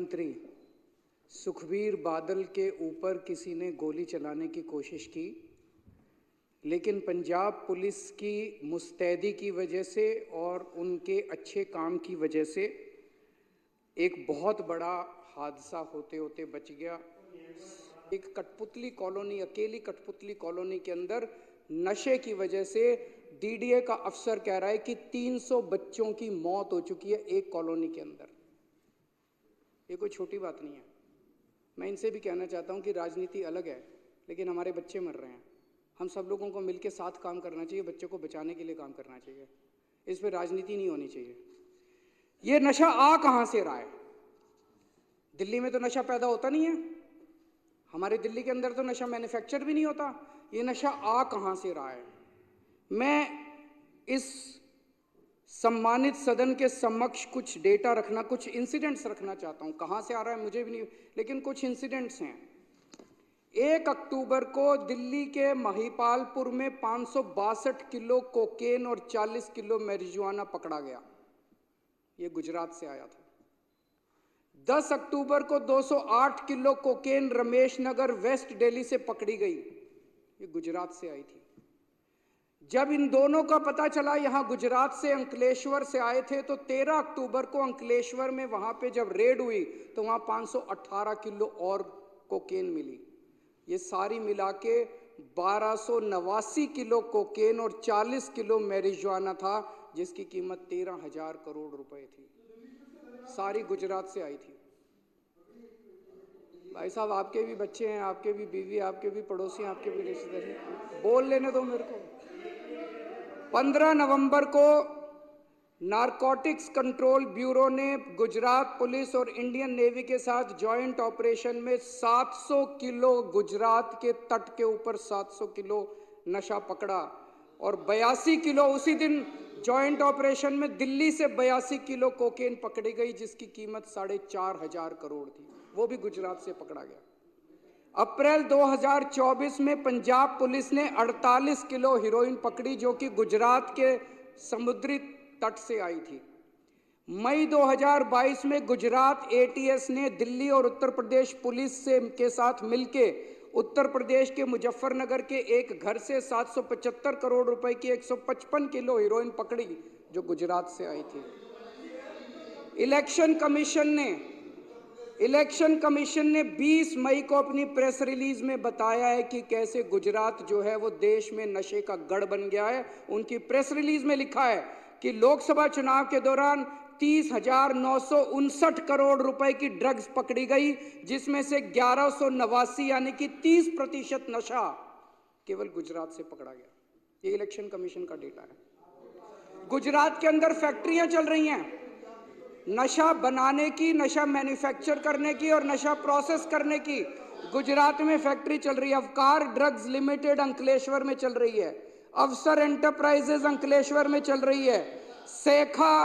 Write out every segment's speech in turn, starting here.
मुख्यमंत्री सुखबीर बादल के ऊपर किसी ने गोली चलाने की कोशिश की, लेकिन पंजाब पुलिस की मुस्तैदी की वजह से और उनके अच्छे काम की वजह से एक बहुत बड़ा हादसा होते होते बच गया। एक कठपुतली कॉलोनी, अकेली कठपुतली कॉलोनी के अंदर नशे की वजह से डीडीए का अफसर कह रहा है कि 300 बच्चों की मौत हो चुकी है एक कॉलोनी के अंदर। ये कोई छोटी बात नहीं है। मैं इनसे भी कहना चाहता हूं कि राजनीति अलग है, लेकिन हमारे बच्चे मर रहे हैं। हम सब लोगों को मिलकर साथ काम करना चाहिए, बच्चों को बचाने के लिए काम करना चाहिए। इस पर राजनीति नहीं होनी चाहिए। ये नशा आ कहां से रहा है? दिल्ली में तो नशा पैदा होता नहीं है, हमारे दिल्ली के अंदर तो नशा मैन्युफैक्चर भी नहीं होता। ये नशा आ कहां से रहा है? मैं इस सम्मानित सदन के समक्ष कुछ डेटा रखना, कुछ इंसिडेंट्स रखना चाहता हूं। कहां से आ रहा है मुझे भी नहीं, लेकिन कुछ इंसिडेंट्स हैं। 1 अक्टूबर को दिल्ली के महिपालपुर में 562 किलो कोकेन और 40 किलो मैरिजुआना पकड़ा गया। ये गुजरात से आया था। 10 अक्टूबर को 208 kilo cocaine Ramesh Nagar waste Delhi से पकड़ी गई। ये गुजरात से आई थी। जब इन दोनों का पता चला यहां गुजरात से अंकलेश्वर से आए थे, तो 13 अक्टूबर को अंकलेश्वर में वहां पे जब रेड हुई तो वहां 518 किलो और कोकेन मिली। ये सारी मिला के 1289 किलो कोकेन और 40 किलो मैरिजुआना था, जिसकी कीमत 13,000 करोड़ रुपए थी। सारी गुजरात से आई थी। भाई साहब, आपके भी बच्चे हैं, आपके भी बीवी, आपके भी पड़ोसी, आपके भी रिश्तेदार, बोल लेने दो मेरे को। 15 नवंबर को नारकोटिक्स कंट्रोल ब्यूरो ने गुजरात पुलिस और इंडियन नेवी के साथ जॉइंट ऑपरेशन में 700 किलो गुजरात के तट के ऊपर 700 किलो नशा पकड़ा और 82 किलो उसी दिन जॉइंट ऑपरेशन में दिल्ली से 82 किलो कोकेन पकड़ी गई, जिसकी कीमत 4,500 करोड़ थी। वो भी गुजरात से पकड़ा गया। अप्रैल 2024 में पंजाब पुलिस ने 48 किलो हीरोइन पकड़ी, जो कि गुजरात के समुद्री तट से आई थी। मई 2022 में गुजरात एटीएस ने दिल्ली और उत्तर प्रदेश पुलिस के साथ मिलके उत्तर प्रदेश के मुजफ्फरनगर के एक घर से 775 करोड़ रुपए की 155 किलो हीरोइन पकड़ी, जो गुजरात से आई थी। इलेक्शन कमीशन ने 20 मई को अपनी प्रेस रिलीज में बताया है कि कैसे गुजरात जो है वो देश में नशे का गढ़ बन गया है। उनकी प्रेस रिलीज में लिखा है कि लोकसभा चुनाव के दौरान 30,959 करोड़ रुपए की ड्रग्स पकड़ी गई, जिसमें से 1189 यानी कि 30% नशा केवल गुजरात से पकड़ा गया। ये इलेक्शन कमीशन का डेटा है। गुजरात के अंदर फैक्ट्रियां चल रही हैं नशा बनाने की, नशा मैन्युफैक्चर करने की और नशा प्रोसेस करने की। गुजरात में फैक्ट्री चल रही है। अवकार ड्रग्स लिमिटेड अंकलेश्वर में चल रही है। अवसर एंटरप्राइजेज अंकलेश्वर में चल रही है। सेखा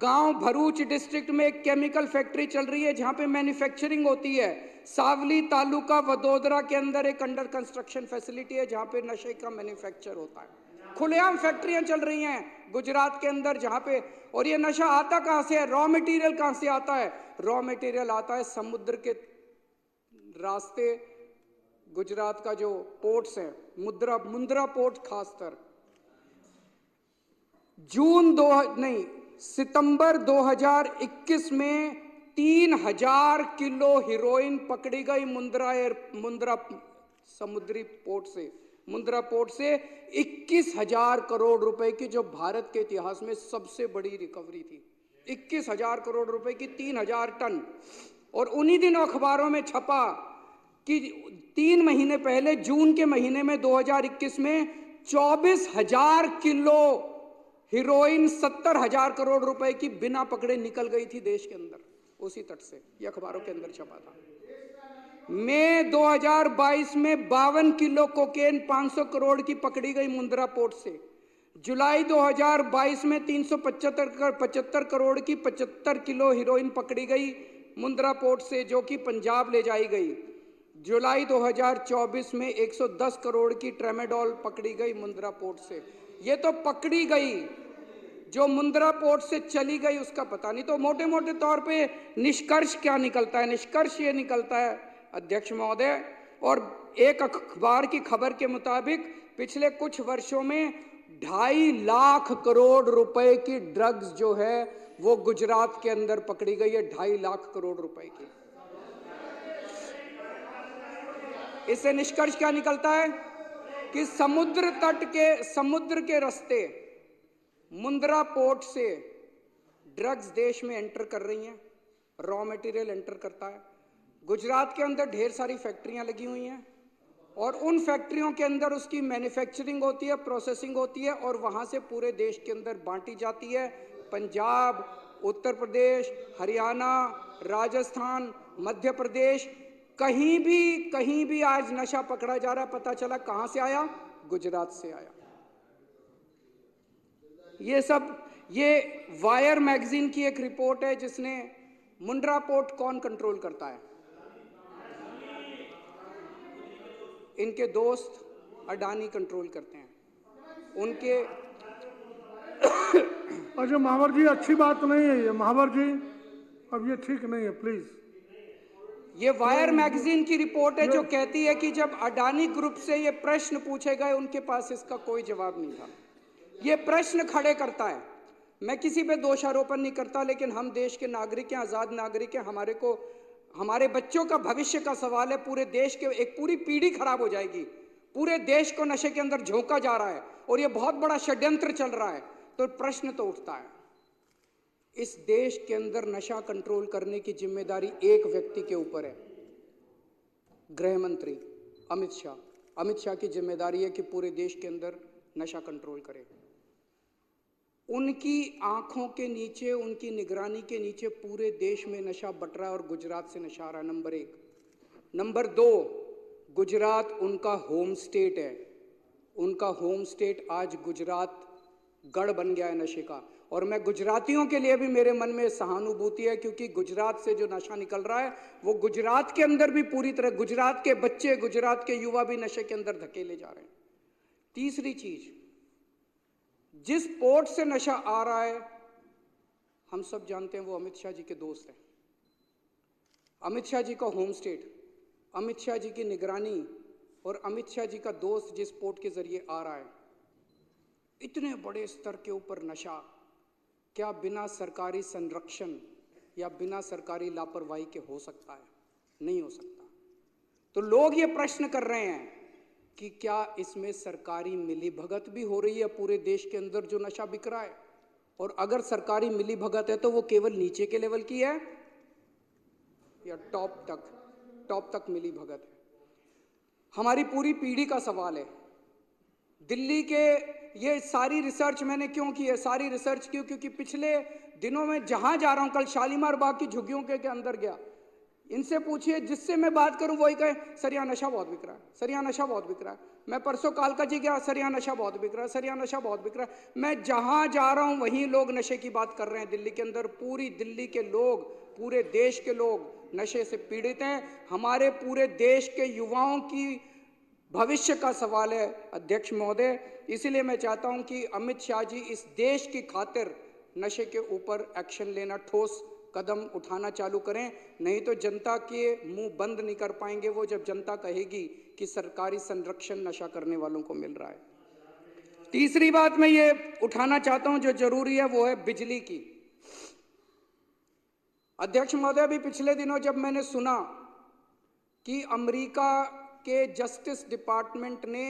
गांव भरूच डिस्ट्रिक्ट में एक केमिकल फैक्ट्री चल रही है जहां पे मैन्युफैक्चरिंग होती है। सावली तालुका वडोदरा के अंदर एक अंडर कंस्ट्रक्शन फैसिलिटी है जहां पे नशे का मैन्युफैक्चर होता है। खुलेआम फैक्ट्रियां चल रही हैं गुजरात के अंदर जहां पे। और ये नशा आता कहां से है? रॉ मटेरियल कहां से आता है? रॉ मटेरियल आता है समुद्र के रास्ते। गुजरात का जो पोर्ट्स है, मुंद्रा पोर्ट खासकर, सितंबर 2021 में 3,000 किलो हीरोइन पकड़ी गई मुंद्रा समुद्री पोर्ट से। मुंद्रा पोर्ट से 21,000 करोड़ रुपए की, जो भारत के इतिहास में सबसे बड़ी रिकवरी थी। 21,000 करोड़ रुपए की 3,000 टन। और उन्हीं दिनों अखबारों में छपा कि 3 महीने पहले जून के महीने में 2021 में 24,000 किलो हीरोइन 70,000 करोड़ रुपए की बिना पकड़े निकल गई थी देश के अंदर, उसी तट से। ये अखबारों के अंदर छपा था। मई 2022 में 52 किलो कोकेन 500 करोड़ की पकड़ी गई मुंद्रा पोर्ट से। जुलाई 2022 में 375 करोड़ की 75 किलो हीरोइन पकड़ी गई मुंद्रा पोर्ट से, जो कि पंजाब ले जाई गई। जुलाई 2024 में 110 करोड़ की ट्रेमेडोल पकड़ी गई मुंद्रा पोर्ट से। ये तो पकड़ी गई। जो मुंद्रा पोर्ट से चली गई उसका पता नहीं। तो मोटे मोटे तौर पे निष्कर्ष क्या निकलता है? निष्कर्ष ये निकलता है अध्यक्ष महोदय, और एक अखबार की खबर के मुताबिक पिछले कुछ वर्षों में 2.5 लाख करोड़ रुपए की ड्रग्स जो है वो गुजरात के अंदर पकड़ी गई है। 2.5 लाख करोड़ रुपए की। इससे निष्कर्ष क्या निकलता है कि समुद्र के रास्ते मुंद्रा पोर्ट से ड्रग्स देश में एंटर कर रही हैं, रॉ मटेरियल एंटर करता है। गुजरात के अंदर ढेर सारी फैक्ट्रियां लगी हुई हैं और उन फैक्ट्रियों के अंदर उसकी मैन्युफैक्चरिंग होती है, प्रोसेसिंग होती है और वहां से पूरे देश के अंदर बांटी जाती है। पंजाब, उत्तर प्रदेश, हरियाणा, राजस्थान, मध्य प्रदेश, कहीं भी आज नशा पकड़ा जा रहा है। पता चला कहां से आया? गुजरात से आया। ये वायर मैगजीन की एक रिपोर्ट है जिसने मुंद्रा पोर्ट कौन कंट्रोल करता है? इनके दोस्त अडानी कंट्रोल करते हैं। उनके अच्छा महावर जी, अच्छी बात नहीं है ये महावर जी, अब ये ठीक नहीं है, प्लीज। ये वायर मैगजीन की रिपोर्ट है जो कहती है कि जब अडानी ग्रुप से ये प्रश्न पूछे गए उनके पास इसका कोई जवाब नहीं था। ये प्रश्न खड़े करता है। मैं किसी पे दोषारोपण नहीं करता, लेकिन हम देश के नागरिक हैं, आजाद नागरिक हैं। हमारे बच्चों का भविष्य का सवाल है। पूरे देश के एक पूरी पीढ़ी खराब हो जाएगी। पूरे देश को नशे के अंदर झोंका जा रहा है और ये बहुत बड़ा षड्यंत्र चल रहा है। तो प्रश्न तो उठता है, इस देश के अंदर नशा कंट्रोल करने की जिम्मेदारी एक व्यक्ति के ऊपर है, गृह मंत्री अमित शाह। अमित शाह की जिम्मेदारी है कि पूरे देश के अंदर नशा कंट्रोल करे। उनकी आंखों के नीचे, उनकी निगरानी के नीचे पूरे देश में नशा बट रहा है और गुजरात से नशा आ रहा है। नंबर 1। नंबर 2, गुजरात उनका होम स्टेट है। उनका होम स्टेट आज गुजरात गढ़ बन गया है नशे का। और मैं गुजरातियों के लिए भी मेरे मन में सहानुभूति है, क्योंकि गुजरात से जो नशा निकल रहा है वो गुजरात के अंदर भी पूरी तरह, गुजरात के बच्चे, गुजरात के युवा भी नशे के अंदर धकेले जा रहे हैं। तीसरी चीज, जिस पोर्ट से नशा आ रहा है हम सब जानते हैं, वो अमित शाह जी के दोस्त हैं। अमित शाह जी का होम स्टेट, अमित शाह जी की निगरानी और अमित शाह जी का दोस्त जिस पोर्ट के जरिए आ रहा है, इतने बड़े स्तर के ऊपर नशा क्या बिना सरकारी संरक्षण या बिना सरकारी लापरवाही के हो सकता है? नहीं हो सकता। तो लोग ये प्रश्न कर रहे हैं कि क्या इसमें सरकारी मिलीभगत भी हो रही है पूरे देश के अंदर जो नशा बिक रहा है? और अगर सरकारी मिलीभगत है तो वो केवल नीचे के लेवल की है या टॉप तक मिलीभगत है? हमारी पूरी पीढ़ी का सवाल है। दिल्ली के, ये सारी रिसर्च मैंने क्यों की है? सारी रिसर्च क्यों? क्योंकि पिछले दिनों में जहां जा रहा हूं, कल शालीमार बाग की झुग्गियों के अंदर गया, इनसे पूछिए, जिससे मैं बात करूं वही कहे सर यहाँ नशा बहुत बिक रहा है, सर यहाँ नशा बहुत बिक रहा है। मैं परसों कालका जी गया, सर यहाँ नशा बहुत बिक रहा है, सर यहाँ नशा बहुत बिक रहा है। मैं जहां जा रहा हूं वहीं लोग नशे की बात कर रहे हैं। दिल्ली के अंदर पूरी दिल्ली के लोग, पूरे देश के लोग नशे से पीड़ित हैं। हमारे पूरे देश के युवाओं की भविष्य का सवाल है अध्यक्ष महोदय। इसीलिए मैं चाहता हूं कि अमित शाह जी इस देश की खातिर नशे के ऊपर एक्शन लेना, ठोस कदम उठाना चालू करें। नहीं तो जनता के मुंह बंद नहीं कर पाएंगे वो, जब जनता कहेगी कि सरकारी संरक्षण नशा करने वालों को मिल रहा है। तीसरी बात मैं ये उठाना चाहता हूं जो जरूरी है, वो है बिजली की। अध्यक्ष महोदय, अभी पिछले दिनों जब मैंने सुना कि अमेरिका के जस्टिस डिपार्टमेंट ने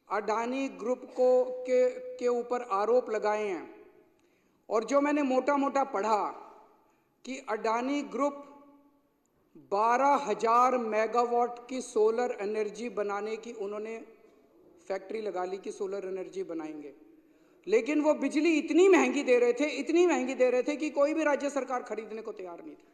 अडानी ग्रुप के ऊपर आरोप लगाए हैं, और जो मैंने मोटा मोटा पढ़ा कि अडानी ग्रुप 12,000 मेगावाट की सोलर एनर्जी बनाने की उन्होंने फैक्ट्री लगा ली कि सोलर एनर्जी बनाएंगे, लेकिन वो बिजली इतनी महंगी दे रहे थे कि कोई भी राज्य सरकार खरीदने को तैयार नहीं थी।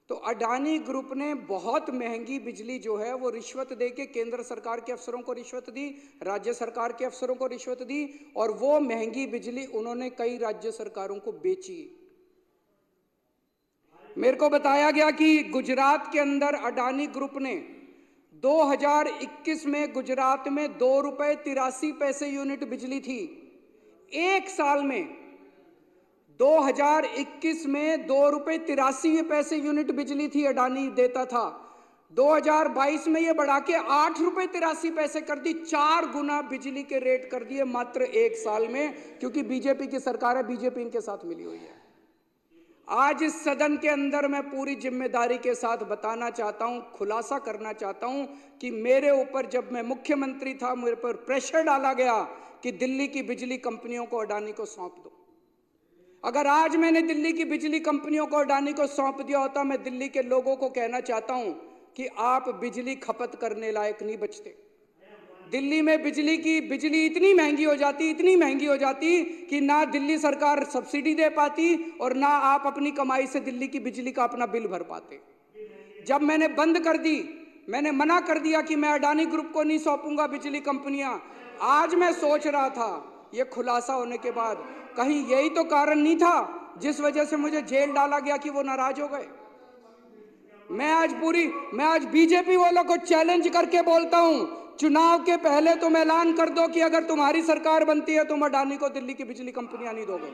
तो अडानी ग्रुप ने बहुत महंगी बिजली जो है वो रिश्वत देके केंद्र सरकार के अफसरों को रिश्वत दी, राज्य सरकार के अफसरों को रिश्वत दी, और वो महंगी बिजली उन्होंने कई राज्य सरकारों को बेची। मेरे को बताया गया कि गुजरात के अंदर अडानी ग्रुप ने 2021 में गुजरात में ₹2.83 यूनिट बिजली थी। एक साल में 2021 में 2.83 यूनिट बिजली थी, अडानी देता था। 2022 में ये बढ़ा के 8.83 कर दी, 4 गुना बिजली के रेट कर दिए मात्र 1 साल में, क्योंकि बीजेपी की सरकार है, बीजेपी इनके साथ मिली हुई है। आज इस सदन के अंदर मैं पूरी जिम्मेदारी के साथ बताना चाहता हूं, खुलासा करना चाहता हूं कि मेरे ऊपर जब मैं मुख्यमंत्री था, मेरे पर प्रेशर डाला गया कि दिल्ली की बिजली कंपनियों को अडानी को सौंप दो। अगर आज मैंने दिल्ली की बिजली कंपनियों को अडानी को सौंप दिया होता, मैं दिल्ली के लोगों को कहना चाहता हूं कि आप बिजली खपत करने लायक नहीं बचते। दिल्ली में बिजली इतनी महंगी हो जाती कि ना दिल्ली सरकार सब्सिडी दे पाती और ना आप अपनी कमाई से दिल्ली की बिजली का अपना बिल भर पाते। जब मैंने बंद कर दी, मैंने मना कर दिया कि मैं अडानी ग्रुप को नहीं सौंपूंगा बिजली कंपनियां। आज मैं सोच रहा था, ये खुलासा होने के बाद, कहीं यही तो कारण नहीं था जिस वजह से मुझे जेल डाला गया कि वो नाराज हो गए। मैं आज बीजेपी वालों को चैलेंज करके बोलता हूं, चुनाव के पहले तुम ऐलान कर दो कि अगर तुम्हारी सरकार बनती है तुम अडानी को दिल्ली की बिजली कंपनियां नहीं दोगे।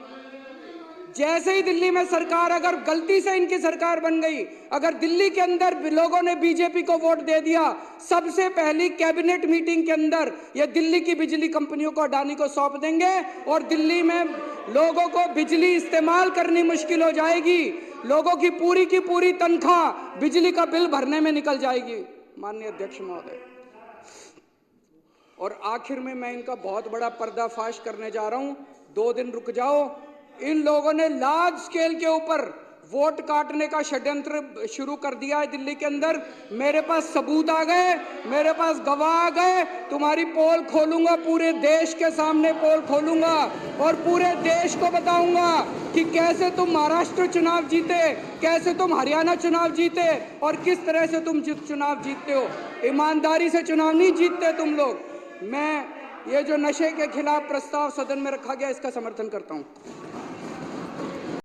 जैसे ही दिल्ली में सरकार, अगर गलती से इनकी सरकार बन गई, अगर दिल्ली के अंदर लोगों ने बीजेपी को वोट दे दिया, सबसे पहली कैबिनेट मीटिंग के अंदर ये दिल्ली की बिजली कंपनियों को अडानी को सौंप देंगे और दिल्ली में लोगों को बिजली इस्तेमाल करनी मुश्किल हो जाएगी। लोगों की पूरी तनख्वाह बिजली का बिल भरने में निकल जाएगी। माननीय अध्यक्ष महोदय, और आखिर में मैं इनका बहुत बड़ा पर्दाफाश करने जा रहा हूं, 2 दिन रुक जाओ। इन लोगों ने लार्ज स्केल के ऊपर वोट काटने का षड्यंत्र शुरू कर दिया है दिल्ली के अंदर। मेरे पास सबूत आ गए, मेरे पास गवाह आ गए। तुम्हारी पोल खोलूंगा, पूरे देश के सामने पोल खोलूंगा और पूरे देश को बताऊंगा कि कैसे तुम महाराष्ट्र चुनाव जीते, कैसे तुम हरियाणा चुनाव जीते और किस तरह से तुम चुनाव जीतते हो। ईमानदारी से चुनाव नहीं जीतते तुम लोग। मैं ये जो नशे के खिलाफ प्रस्ताव सदन में रखा गया, इसका समर्थन करता हूं।